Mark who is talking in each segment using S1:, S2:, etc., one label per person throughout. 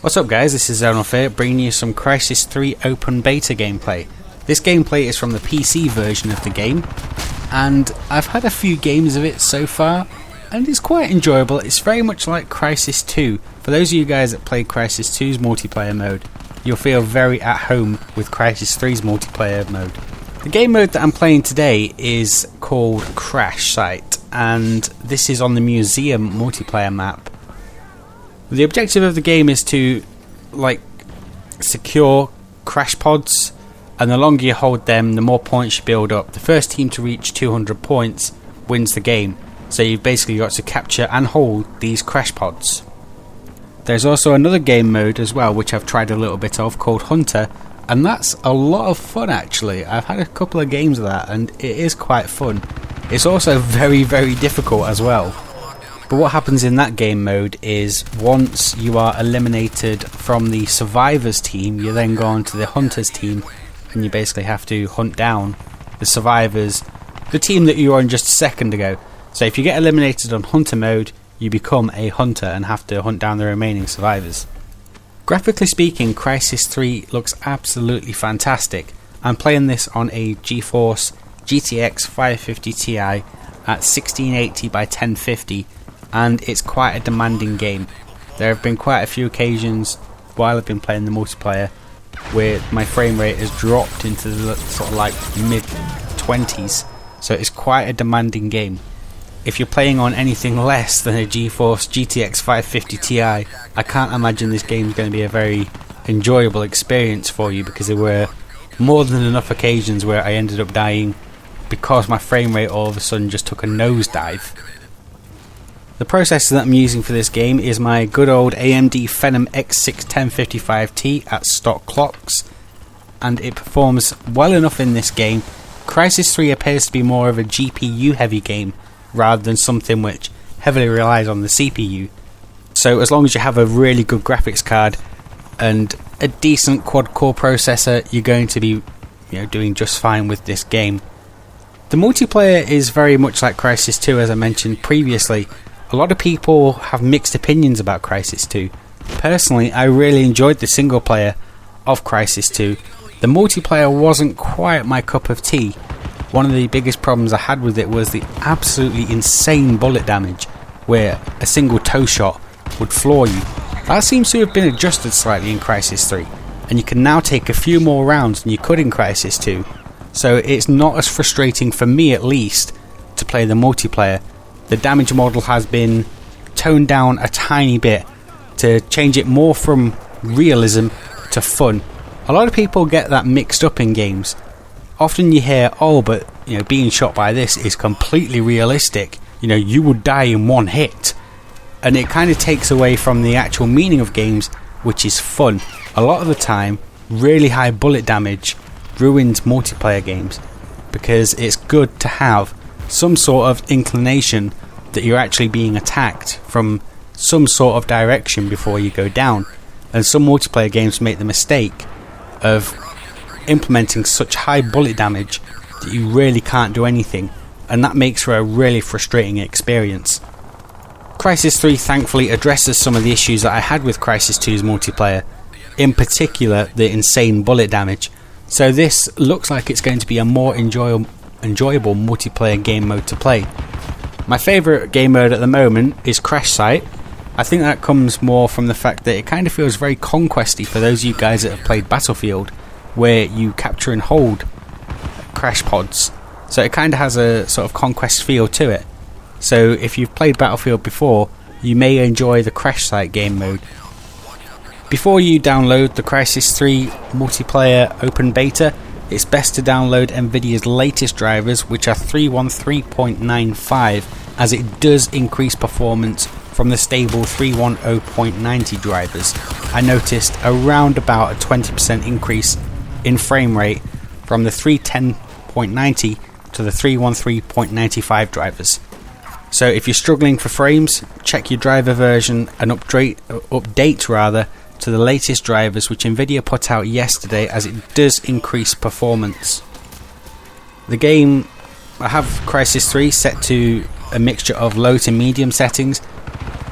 S1: What's up guys, this is ZonalFear bringing you some Crysis 3 open beta gameplay. This gameplay is from the PC version of the game, and I've had a few games of it so far, and it's quite enjoyable. It's very much like Crysis 2. For those of you guys that played Crysis 2's multiplayer mode, you'll feel very at home with Crysis 3's multiplayer mode. The game mode that I'm playing today is called Crash Site, and this is on the Museum multiplayer map. The objective of the game is to secure crash pods, and the longer you hold them, the more points you build up. The first team to reach 200 points wins the game, so you've basically got to capture and hold these crash pods. There's also another game mode as well, which I've tried a little bit of, called Hunter, and that's a lot of fun actually. I've had a couple of games of that and it is quite fun. It's also very difficult as well. But what happens in that game mode is once you are eliminated from the survivors team, you then go on to the hunters team, and you basically have to hunt down the survivors, the team that you were on just a second ago. So if you get eliminated on hunter mode, you become a hunter and have to hunt down the remaining survivors. Graphically speaking, Crysis 3 looks absolutely fantastic. I'm playing this on a GeForce GTX 550 Ti at 1680 by 1050, and it's quite a demanding game. There have been quite a few occasions while I've been playing the multiplayer where my frame rate has dropped into the sort of mid 20s, so it's quite a demanding game. If you're playing on anything less than a GeForce GTX 550 Ti, I can't imagine this game is going to be a very enjoyable experience for you, because there were more than enough occasions where I ended up dying because my frame rate all of a sudden just took a nosedive. The processor that I'm using for this game is my good old AMD Phenom X6 1055T at stock clocks, and it performs well enough in this game. Crysis 3 appears to be more of a GPU heavy game rather than something which heavily relies on the CPU. So as long as you have a really good graphics card and a decent quad core processor, you're going to be doing just fine with this game. The multiplayer is very much like Crysis 2, as I mentioned previously. A lot of people have mixed opinions about Crysis 2. Personally, I really enjoyed the single player of Crysis 2. The multiplayer wasn't quite my cup of tea. One of the biggest problems I had with it was the absolutely insane bullet damage, where a single toe shot would floor you. That seems to have been adjusted slightly in Crysis 3, and you can now take a few more rounds than you could in Crysis 2. So it's not as frustrating, for me at least, to play the multiplayer. The damage model has been toned down a tiny bit to change it more from realism to fun. A lot of people get that mixed up in games. Often you hear, oh, but being shot by this is completely realistic. You would die in one hit. And it kind of takes away from the actual meaning of games, which is fun. A lot of the time, really high bullet damage ruins multiplayer games, because it's good to have some sort of inclination that you're actually being attacked from some sort of direction before you go down. And some multiplayer games make the mistake of implementing such high bullet damage that you really can't do anything, and that makes for a really frustrating experience. Crysis 3 thankfully addresses some of the issues that I had with Crysis 2's multiplayer, in particular the insane bullet damage. So this looks like it's going to be a more enjoyable multiplayer game mode to play. My favourite game mode at the moment is Crash Site. I think that comes more from the fact that it kind of feels very conquesty for those of you guys that have played Battlefield, where you capture and hold crash pods. So it kind of has a sort of conquest feel to it. So if you've played Battlefield before, you may enjoy the Crash Site game mode. Before you download the Crysis 3 multiplayer open beta, it's best to download Nvidia's latest drivers, which are 313.95, as it does increase performance from the stable 310.90 drivers. I noticed around about a 20% increase in frame rate from the 310.90 to the 313.95 drivers. So if you're struggling for frames, check your driver version and update to the latest drivers which Nvidia put out yesterday, as it does increase performance. The game, I have Crysis 3 set to a mixture of low to medium settings.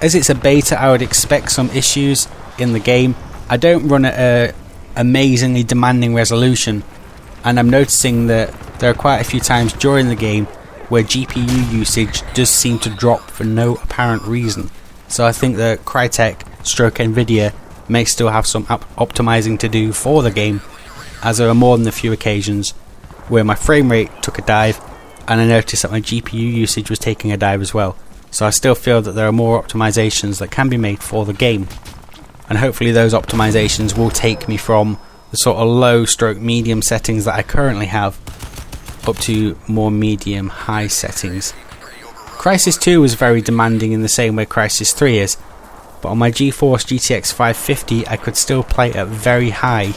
S1: As it's a beta, I would expect some issues. in the game. I don't run at a amazingly demanding resolution, and I'm noticing that there are quite a few times during the game where GPU usage does seem to drop for no apparent reason. So I think that Crytek stroke Nvidia may still have some optimizing to do for the game, as there are more than a few occasions where my frame rate took a dive and I noticed that my GPU usage was taking a dive as well. So I still feel that there are more optimizations that can be made for the game, and hopefully those optimizations will take me from the sort of low stroke medium settings that I currently have up to more medium high settings. Crysis 2 was very demanding in the same way Crysis 3 is, but on my GeForce GTX 550 I could still play at very high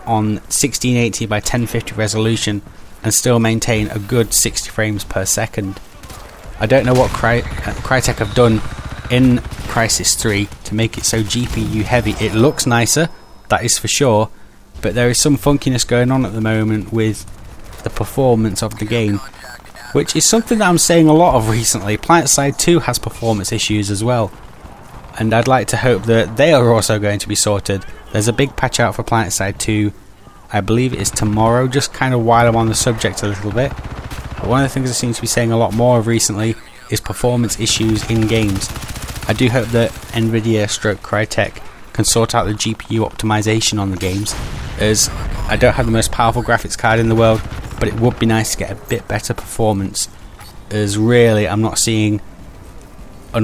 S1: on 1680 by 1050 resolution and still maintain a good 60 frames per second. I don't know what Crytek have done in Crysis 3 to make it so GPU heavy. It looks nicer, that is for sure, but there is some funkiness going on at the moment with the performance of the game, which is something that I'm saying a lot of recently. PlanetSide 2 has performance issues as well, and I'd like to hope that they are also going to be sorted. There's a big patch out for PlanetSide 2, I believe it is tomorrow, just kind of while I'm on the subject a little bit. But one of the things I seem to be saying a lot more of recently is performance issues in games. I do hope that Nvidia stroke Crytek can sort out the GPU optimization on the games, as I don't have the most powerful graphics card in the world, but it would be nice to get a bit better performance, as really I'm not seeing a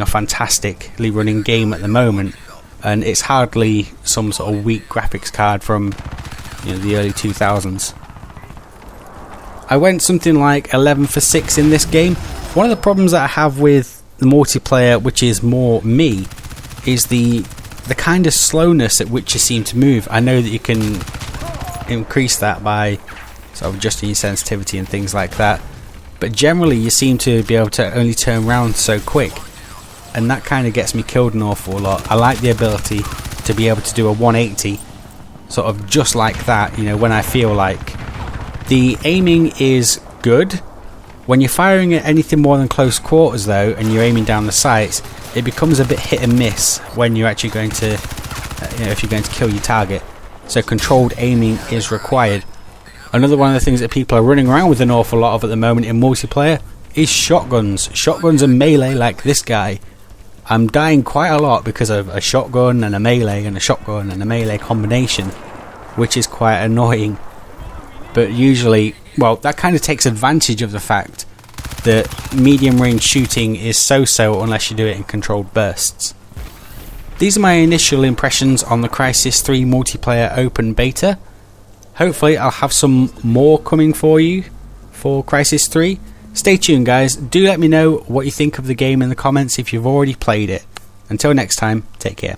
S1: fantastically running game at the moment, and it's hardly some sort of weak graphics card from the early 2000s. I went something like 11 for 6 in this game. One of the problems that I have with the multiplayer, which is more me, is the kind of slowness at which you seem to move. I know that you can increase that by sort of adjusting your sensitivity and things like that, but generally you seem to be able to only turn around so quick, and that kind of gets me killed an awful lot. I like the ability to be able to do a 180 sort of just like that, when I feel like. The aiming is good. When you're firing at anything more than close quarters though, and you're aiming down the sights, it becomes a bit hit and miss when you're actually going to, if you're going to kill your target. So controlled aiming is required. Another one of the things that people are running around with an awful lot of at the moment in multiplayer is shotguns. Shotguns and melee like this guy. I'm dying quite a lot because of a shotgun and a melee and a shotgun and a melee combination, which is quite annoying. But usually, well, that kind of takes advantage of the fact that medium range shooting is so-so unless you do it in controlled bursts. These are my initial impressions on the Crysis 3 multiplayer open beta. Hopefully I'll have some more coming for you for Crysis 3. Stay tuned guys, do let me know what you think of the game in the comments if you've already played it. Until next time, take care.